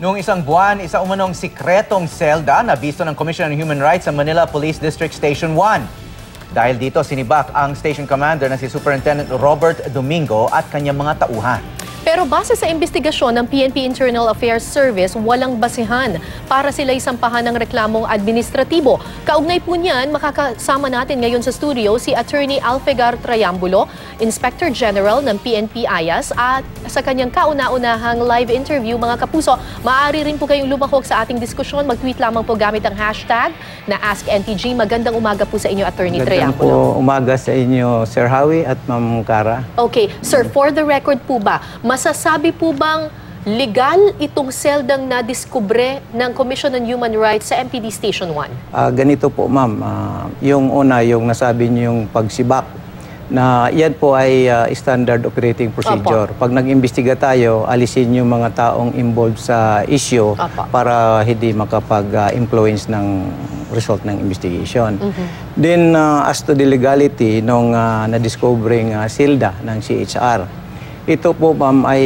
Noong isang buwan, isa umanong sikretong selda na bisto ng Commission on Human Rights sa Manila Police District Station 1. Dahil dito, sinibak ang station commander na si Superintendent Robert Domingo at kanyang mga tauhan. Pero base sa investigasyon ng PNP Internal Affairs Service, walang basihan para sila isampahan ng reklamong administratibo. Kaugnay po niyan, makakasama natin ngayon sa studio si Attorney Alfegar Trayambulo, Inspector General ng PNP IAS, at sa kanyang kauna-unahang live interview, mga kapuso, maaari rin po kayong lumahok sa ating diskusyon. Mag-tweet lamang po gamit ang hashtag na AskNTG. Magandang umaga po sa inyo, Attorney Trayambulo. Magandang umaga sa inyo, Sir Howie at Ma'am Cara. Okay, sir, for the record po ba, masasabi po bang legal itong seldang nadiskubre ng Commission on Human Rights sa MPD Station 1? Ganito po, ma'am. Yung una, yung nasabi niyo yung pagsibak, na yan po ay standard operating procedure. Pag nag-imbestiga tayo, alisin yung mga taong involved sa issue para hindi makapag-influence ng result ng investigation. Then, as to the legality nung na-discovering silda ng CHR, ito po, ma'am, ay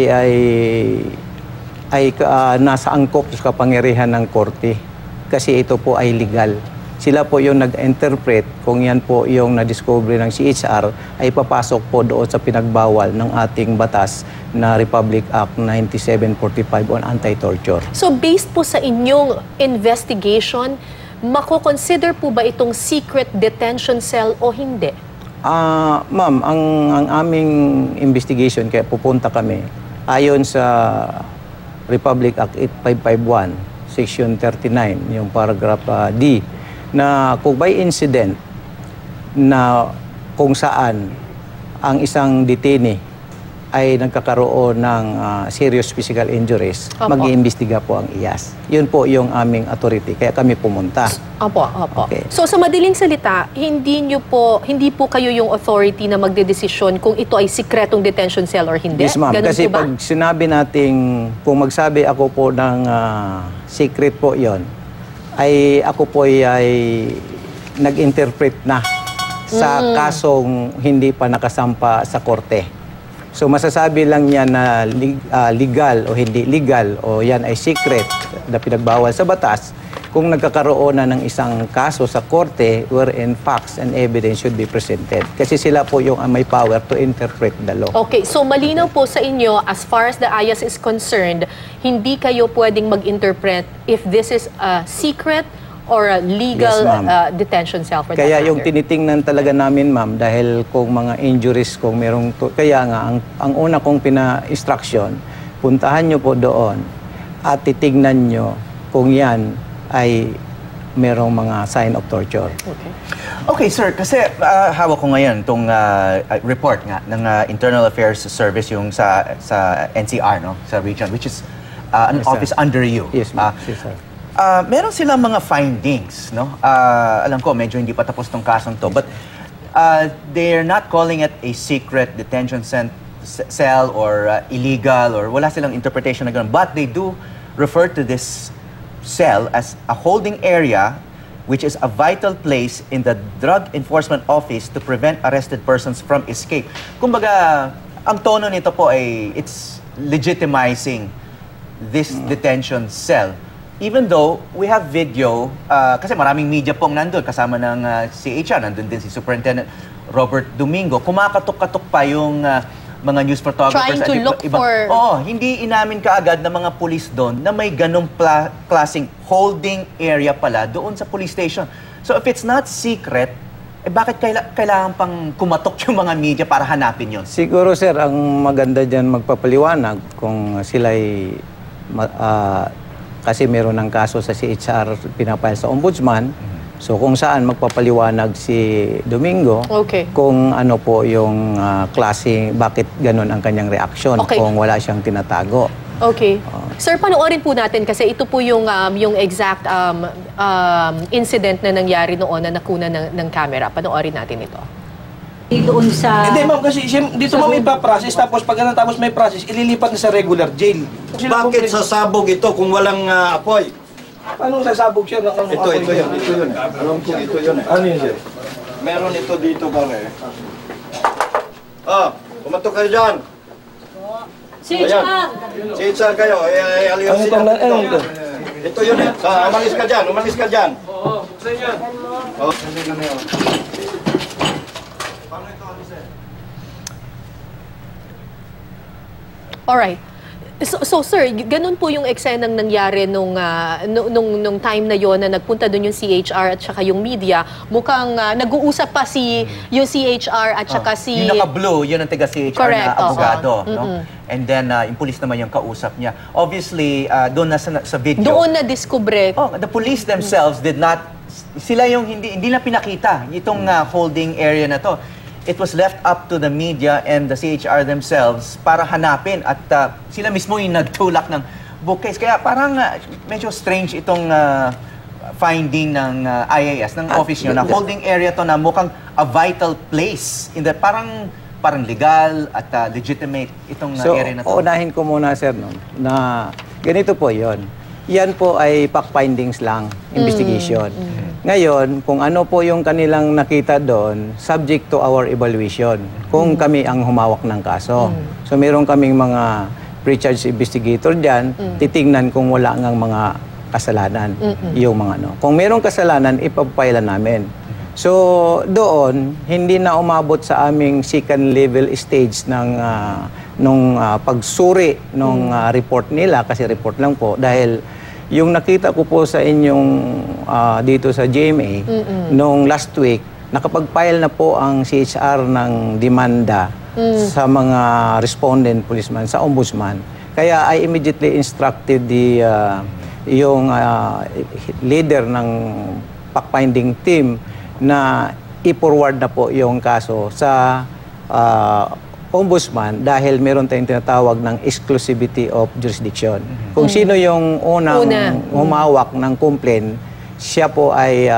nasa angkop sa kapangyarihan ng korte kasi ito po ay legal. Sila po yung nag-interpret kung yan po yung na-discover ng CHR ay papasok po doon sa pinagbawal ng ating batas na Republic Act 9745 on anti-torture. So based po sa inyong investigation, mako-consider po ba itong secret detention cell o hindi? Ma'am, ang aming investigation, kaya pupunta kami, ayon sa Republic Act 8551, Section 39, yung paragraph D, na kung by incident na kung saan ang isang detainee ay nagkakaroon ng serious physical injuries, mag-iimbestiga po ang IAS. Yun po yung aming authority, kaya kami pumunta. Opo. Okay. So sa madaling salita, hindi po kayo yung authority na magdedesisyon kung ito ay sikretong detention cell or hindi? Yes, ma'am. Ganun Kasi po ba? pag sinabi nating, kung magsabi ako po ng secret po yon, ay ako po ay nag-interpret na sa kasong hindi pa nakasampa sa korte. So masasabi lang niya na legal o hindi legal o yan ay secret na pinagbawal sa batas kung nagkakaroon na ng isang kaso sa korte wherein facts and evidence should be presented. Kasi sila po yung may power to interpret the law. Okay, so malinaw po sa inyo, as far as the IAS is concerned, hindi kayo pwedeng mag-interpret if this is a secret or a legal detention cell for that Kaya matter. yung tinitingnan talaga namin, ma'am, dahil kung mga injuries, kung merong... Kaya nga, ang una kong pina-instruction, puntahan nyo po doon at titignan nyo kung yan ay merong mga sign of torture. Okay, sir, kasi hawak ko ngayon itong report nga ng Internal Affairs Service, yung sa NCR, no? Sa region, which is an office under you. Yes, ma'am. Yes, sir. Meron silang mga findings, no? Alam ko, medyo hindi pa tapos tong kasong to, but they're not calling it a secret detention cell or illegal, or wala silang interpretation na ganun. But they do refer to this cell as a holding area which is a vital place in the Drug Enforcement Office to prevent arrested persons from escape. Kumbaga, ang tono nito po ay it's legitimizing this detention cell. Even though we have video, kasi maraming media pong nandun, kasama ng CHR, nandun din si Superintendent Robert Domingo, kumakatok-katok pa yung mga news photographers. Trying to look for... hindi inamin kaagad ng mga pulis doon na may ganong klaseng holding area pala doon sa police station. So if it's not secret, bakit kailangan pang kumatok yung mga media para hanapin yun? Siguro, sir, ang maganda dyan magpapaliwanag kung sila'y... kasi meron ng kaso sa CHR pinapile sa ombudsman. So kung saan magpapaliwanag si Domingo kung ano po yung klase, bakit ganun ang kanyang reaksyon kung wala siyang tinatago. Okay. Sir, panoorin po natin kasi ito po yung exact incident na nangyari noon na nakuna ng camera. Panoorin natin ito. Doon sa... Hindi, ma'am, kasi dito ma'am ipaprocess, tapos pag natapos may process, ililipat na sa regular jail. Bakit sasabog ito kung walang apoy? Paano sasabog siya? Ito yun. Alam ko ito yun. Ano yun, sir? Meron ito dito, pare. Pumatok kayo dyan. CHR! Si Itza kayo, alias Ano itong, ano ito? Ito yun eh. Umalis ka dyan, umalis ka dyan. Alright. So sir, ganun po yung eksenang nangyari nung time na yon na nagpunta doon yung CHR at saka yung media. Mukhang nag-uusap pa yung CHR at saka si... Yung naka-blue, yun ang taga-CHR Correct, na abogado. No? And then, yung police naman yung kausap niya. Obviously, doon na sa video. Doon na discover. The police themselves did not, sila yung hindi na pinakita itong holding area na to. It was left up to the media and the CHR themselves para hanapin at sila mismo yung nagtulak ng bookcase. Kaya parang medyo strange itong finding ng IAS, ng office nyo, na holding area to na mukhang a vital place. Parang legal at legitimate itong area na to. So, unahin ko muna, sir, no, na ganito po yon. Yan po ay fact findings lang, investigation. Ngayon, kung ano po yung kanilang nakita doon, subject to our evaluation, kung kami ang humawak ng kaso. So, meron kaming mga pre-charge investigator dyan, titingnan kung wala ngang mga kasalanan. Yung mga ano. Kung merong kasalanan, ipapile namin. So, doon, hindi na umabot sa aming second level stage ng nung pagsuri ng report nila, kasi report lang po, dahil yung nakita ko po sa inyong dito sa GMA, nung last week, nakapag-file na po ang CHR ng demanda sa mga respondent policeman, sa ombudsman. Kaya I immediately instructed yung leader ng fact-finding team na i-forward na po yung kaso sa ombudsman dahil meron tayong tinatawag ng exclusivity of jurisdiction. Kung sino yung unang humawak ng complaint, siya po ay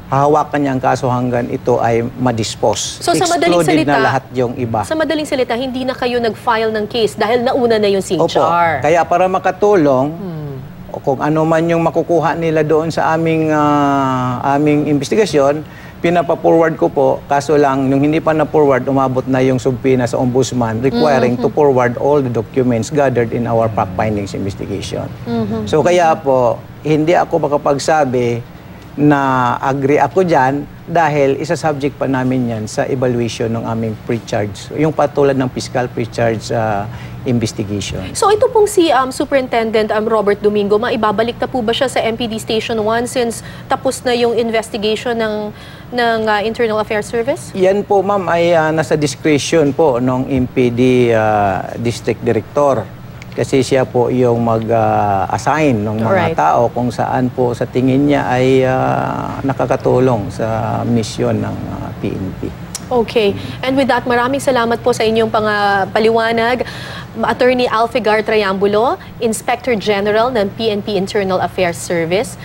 hahawakan niya ang kaso hanggang ito ay ma-dispose. So sa madaling Excluded salita, na lahat yung iba. Sa madaling salita, hindi na kayo nag-file ng case dahil nauna na yung Opo. CHR. Kaya para makatulong, o kung ano man yung makukuha nila doon sa aming investigasyon, pinapa-forward ko po. Kaso lang, nung hindi pa na-forward, umabot na yung subpoena sa ombudsman requiring to forward all the documents gathered in our fact findings investigation. So kaya po, hindi ako makapagsabi na agree ako dyan dahil isa-subject pa namin yan sa evaluation ng aming pre-charge. Yung patulad ng fiscal pre-charge investigation. So ito pong si Superintendent Robert Domingo, maibabalik na po ba siya sa MPD Station 1 since tapos na yung investigation ng Internal Affairs Service? Yan po, ma'am, ay nasa discretion po ng MPD District Director. Kasi siya po yung mag-assign ng mga tao kung saan po sa tingin niya ay nakakatulong sa misyon ng PNP. Okay. And with that, maraming salamat po sa inyong paliwanag. Attorney Alfigar Triambulo, Inspector General ng PNP Internal Affairs Service.